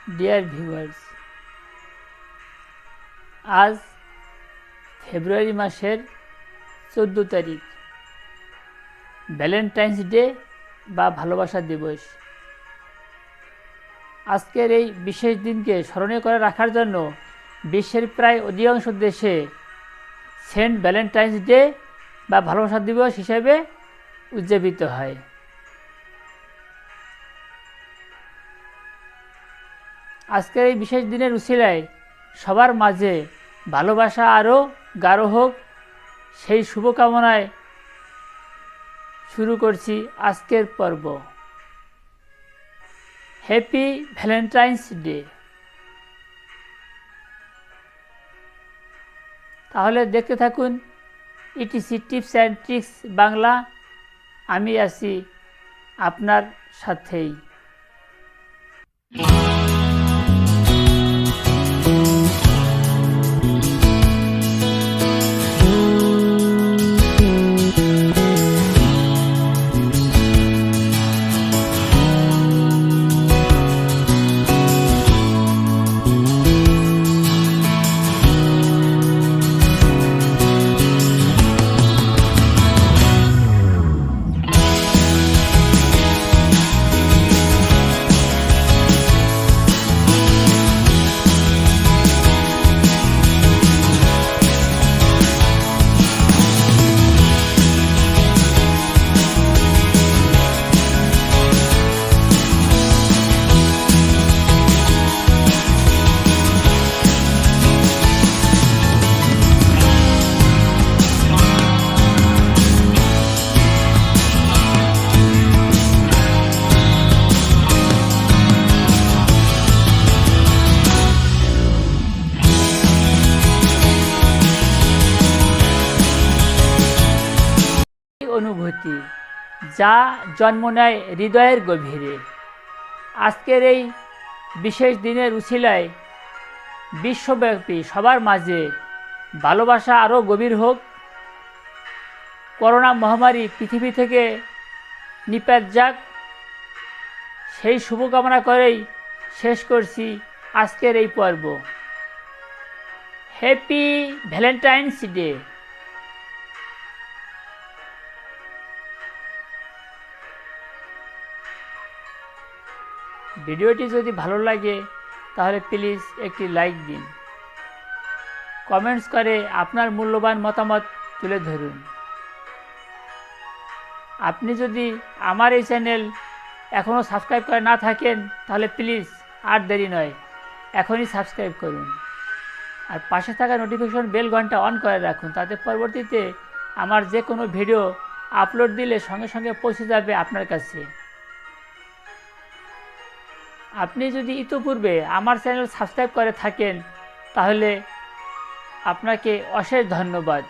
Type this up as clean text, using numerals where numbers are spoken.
Dear viewers, আজ ফেব্রুয়ারি মাসের 14 তারিখ, ভ্যালেন্টাইন্স ডে বা ভালোবাসা দিবস। আজকের এই বিশেষ দিনকে স্মরণীয় করে রাখার জন্য বিশ্বের প্রায় অধিকাংশ দেশে সেন্ট ভ্যালেন্টাইন্স ডে বা ভালোবাসা দিবস হিসেবে উদযাপিত হয়। আজকের এই বিশেষ দিনের উছিলায় সবার মাঝে ভালোবাসা আরও গাঢ় হোক, সেই শুভকামনায় শুরু করছি আজকের পর্ব। Happy Valentine's day. তাহলে দেখতে থাকুন etc tips and tricks Bangla. আমি আছি আপনার সাথেই। অনুভূতি যা জন্ম নেয় হৃদয়ের গভীরে। আজকের এই বিশেষ দিনের উছিলায় বিশ্বব্যাপী সবার মাঝে ভালোবাসা আরও গভীর হোক, করোনা মহামারী পৃথিবী থেকে নিপাত যাক, সেই শুভকামনা করেই শেষ করছি আজকের এই পর্ব। Happy Valentine's day. ভিডিওটি যদি ভালো লাগে তাহলে প্লিজ একটি লাইক দিন, কমেন্টস করে আপনার মূল্যবান মতামত তুলে ধরুন। আপনি যদি আমার এই চ্যানেল এখনও সাবস্ক্রাইব করে না থাকেন তাহলে প্লিজ আর দেরি নয়, এখনই সাবস্ক্রাইব করুন। আর পাশে থাকা নোটিফিকেশন বেল ঘন্টা অন করে রাখুন, তাতে পরবর্তীতে আমার যে কোনো ভিডিও আপলোড দিলে সঙ্গে সঙ্গে পৌঁছে যাবে আপনার কাছে। আপনি যদি ইতিপূর্বে আমার চ্যানেল সাবস্ক্রাইব করে থাকেন তাহলে আপনাকে অশেষ ধন্যবাদ।